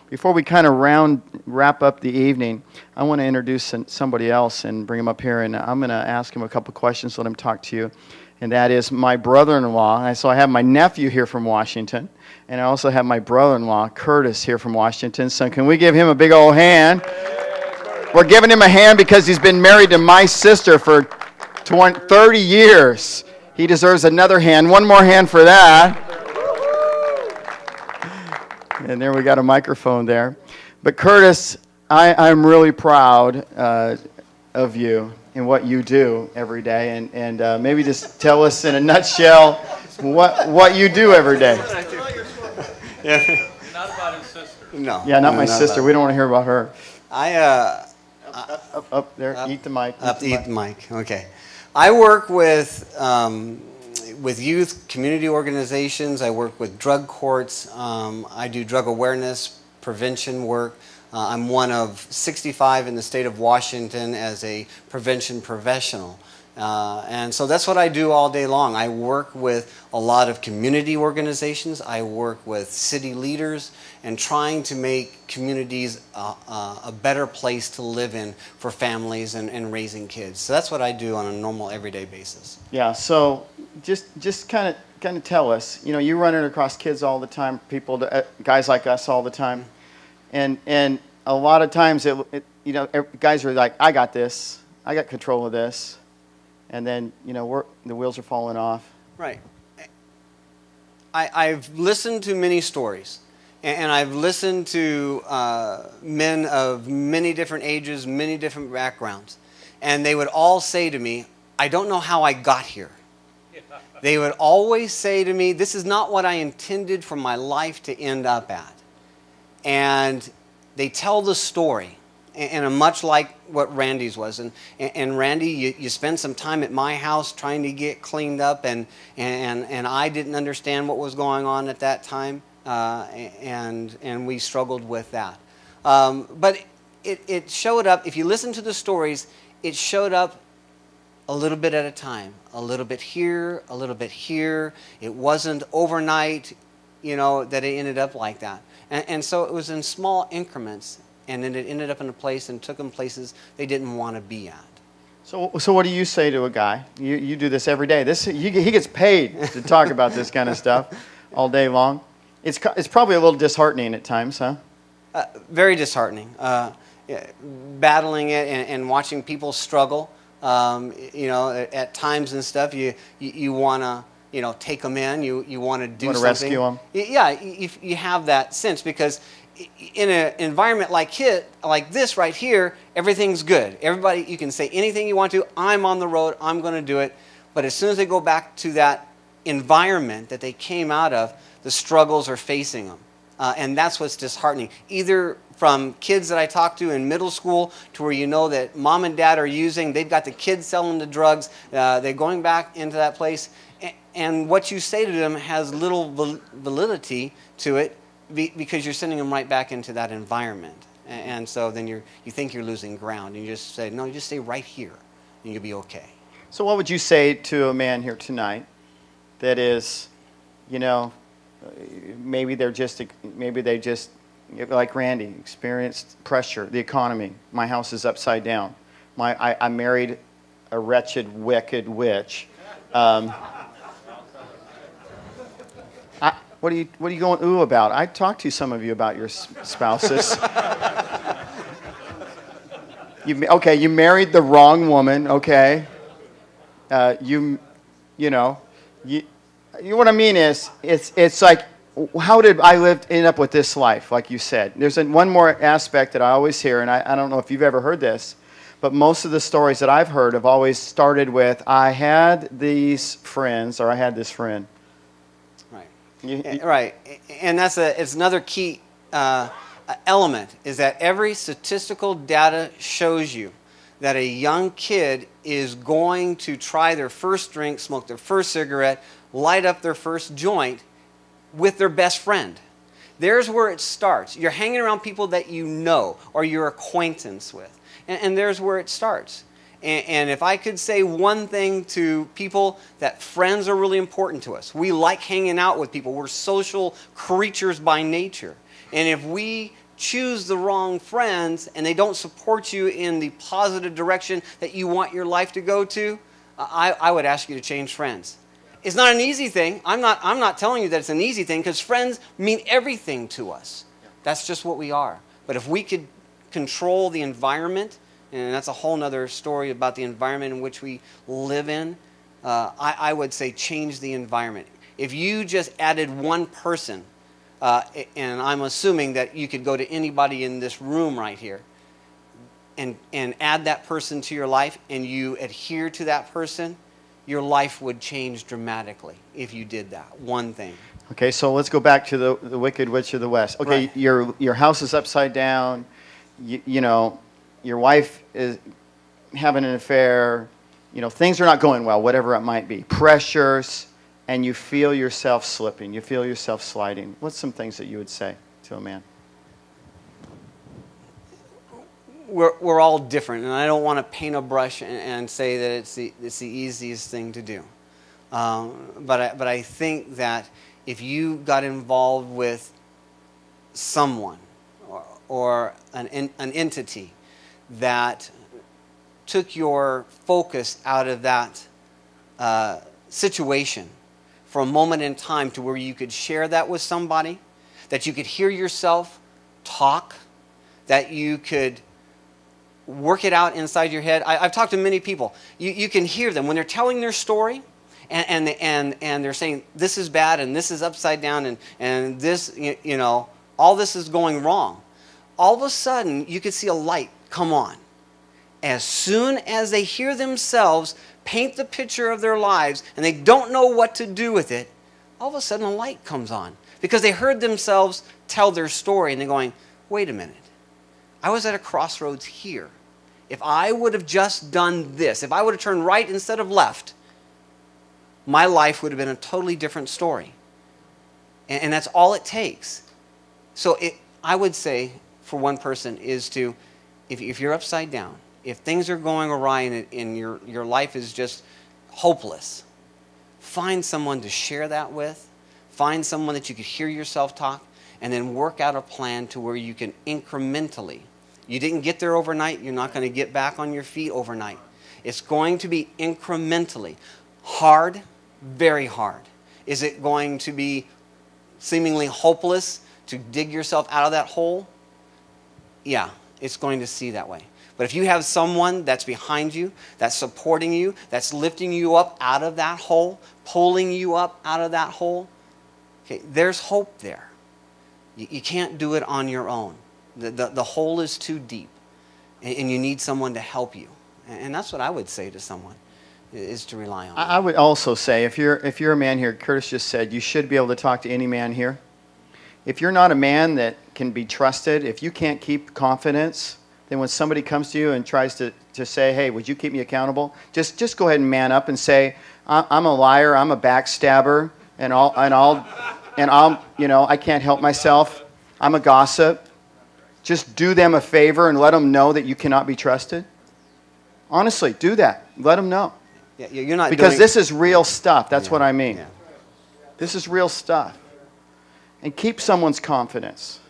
before we kind of wrap up the evening, I want to introduce somebody else and bring him up here, and I'm going to ask him a couple questions, let him talk to you. And that is my brother-in-law. So I have my nephew here from Washington, and I also have my brother-in-law, Curtis, here from Washington. So can we give him a big old hand? We're giving him a hand because he's been married to my sister for 30 years. He deserves another hand. One more hand for that. And there we got a microphone there. But Curtis, I'm really proud of you and what you do every day. And maybe just tell us in a nutshell what you do every day. Yeah. Not about his sister. No. Yeah, not my sister. We don't want to hear about her. Up there. Eat the mic. Eat the mic. Okay. I work with youth community organizations. I work with drug courts. I do drug awareness prevention work. I'm one of 65 in the state of Washington as a prevention professional. And so that's what I do all day long. I work with a lot of community organizations. I work with city leaders and trying to make communities a better place to live in for families and raising kids. So that's what I do on a normal everyday basis. Yeah, so just kind of tell us, you're running across kids all the time, people, guys like us all the time. And a lot of times, guys are like, I got this. I got control of this. And then, the wheels are falling off. Right. I've listened to many stories. And I've listened to men of many different ages, many different backgrounds. And they would all say to me, I don't know how I got here. They would always say to me, this is not what I intended for my life to end up at. And they tell the story, and much like what Randy's was. And Randy, you spent some time at my house trying to get cleaned up, and I didn't understand what was going on at that time, and we struggled with that. But it showed up, if you listen to the stories, it showed up a little bit at a time, a little bit here, a little bit here. It wasn't overnight, that it ended up like that. And so it was in small increments, and then it ended up in a place and took them places they didn't want to be at. So what do you say to a guy? You do this every day. He gets paid to talk about this kind of stuff all day long. It's probably a little disheartening at times, huh? Very disheartening. Battling it and watching people struggle. At times and stuff, you want to, take them in. You want to do something. Rescue them. Yeah, you have that sense because in an environment like this right here, everything's good. Everybody, you can say anything you want to. I'm on the road. I'm going to do it. But as soon as they go back to that environment that they came out of, the struggles are facing them. And that's what's disheartening. Either from kids that I talk to in middle school to where that mom and dad are using, they've got the kids selling the drugs, they're going back into that place. And what you say to them has little validity to it because you're sending them right back into that environment. And so then you think you're losing ground. And you just say, no, you just stay right here and you'll be okay. So what would you say to a man here tonight that is, maybe they just, like Randy, experienced pressure, the economy. My house is upside down. I married a wretched, wicked witch. What are you going ooh about? I talked to some of you about your spouses. You married the wrong woman. Okay. What I mean is, it's like, how did I end up with this life, like you said? There's one more aspect that I always hear, and I don't know if you've ever heard this, but most of the stories that I've heard have always started with, I had these friends, or I had this friend. Right. Right. And it's another key element, is that every statistical data shows you that a young kid is going to try their first drink, smoke their first cigarette, light up their first joint with their best friend. There's where it starts. You're hanging around people that you know or you're acquaintance with. And there's where it starts. And if I could say one thing to people, that friends are really important to us. We like hanging out with people. We're social creatures by nature. And if we choose the wrong friends and they don't support you in the positive direction that you want your life to go to, I would ask you to change friends. It's not an easy thing. I'm not telling you that it's an easy thing, because friends mean everything to us. That's just what we are. But if we could control the environment, and that's a whole other story about the environment in which we live in, I would say change the environment. If you just added one person, and I'm assuming that you could go to anybody in this room right here and add that person to your life, and you adhere to that person, your life would change dramatically if you did that one thing. Okay, so let's go back to the Wicked Witch of the West. Okay, right. Your house is upside down. You know, your wife is having an affair. You know, things are not going well, whatever it might be. Pressures, and you feel yourself slipping. You feel yourself sliding. What's some things that you would say to a man? We're all different, and I don't want to paint a brush and say that it's the easiest thing to do. But I think that if you got involved with someone or an entity that took your focus out of that situation for a moment in time to where you could share that with somebody, that you could hear yourself talk, that you could work it out inside your head. I've talked to many people. You can hear them when they're telling their story, and they're saying this is bad and this is upside down and this, you know, all this is going wrong. All of a sudden, you could see a light come on. As soon as they hear themselves paint the picture of their lives and they don't know what to do with it, all of a sudden a light comes on because they heard themselves tell their story, and they're going, wait a minute. I was at a crossroads here. If I would have just done this, if I would have turned right instead of left, my life would have been a totally different story. And that's all it takes. So I would say for one person is to, if you're upside down, if things are going awry and your life is just hopeless, find someone to share that with. Find someone that you could hear yourself talk, and then work out a plan to where you can incrementally. You didn't get there overnight. You're not going to get back on your feet overnight. It's going to be incrementally. Hard, very hard. Is it going to be seemingly hopeless to dig yourself out of that hole? Yeah, it's going to see that way. But if you have someone that's behind you, that's supporting you, that's lifting you up out of that hole, pulling you up out of that hole, okay, there's hope there. You can't do it on your own. The hole is too deep, and you need someone to help you. And that's what I would say to someone, is to rely on. I would also say, if you're a man here, Curtis just said, you should be able to talk to any man here. If you're not a man that can be trusted, if you can't keep confidence, then when somebody comes to you and tries to say, hey, would you keep me accountable? Just go ahead and man up and say, I'm a liar, I'm a backstabber, and I'll, you know, I can't help myself. I'm a gossip. Just do them a favor and let them know that you cannot be trusted. Honestly, do that. Let them know. Yeah, you're not because this is real stuff. That's what I mean. Yeah. This is real stuff. And keep someone's confidence.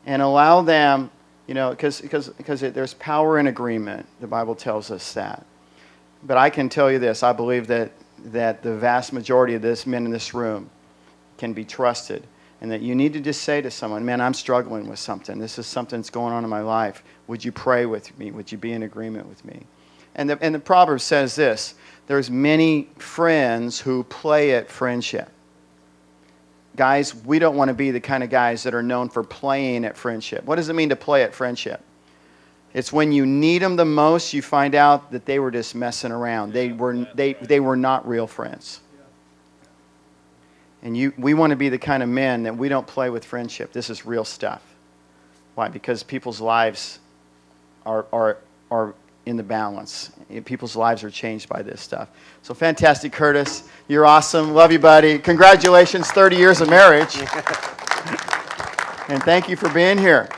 And allow them, you know, because there's power in agreement. The Bible tells us that. But I can tell you this. I believe that the vast majority of this men in this room can be trusted. And that you need to just say to someone, man, I'm struggling with something. This is something that's going on in my life. Would you pray with me? Would you be in agreement with me? And the Proverbs says this, there's many friends who play at friendship. Guys, we don't want to be the kind of guys that are known for playing at friendship. What does it mean to play at friendship? It's when you need them the most, you find out that they were just messing around. They were not real friends. And we want to be the kind of men that we don't play with friendship. This is real stuff. Why? Because people's lives are in the balance. People's lives are changed by this stuff. So fantastic, Curtis. You're awesome. Love you, buddy. Congratulations, 30 years of marriage. And thank you for being here.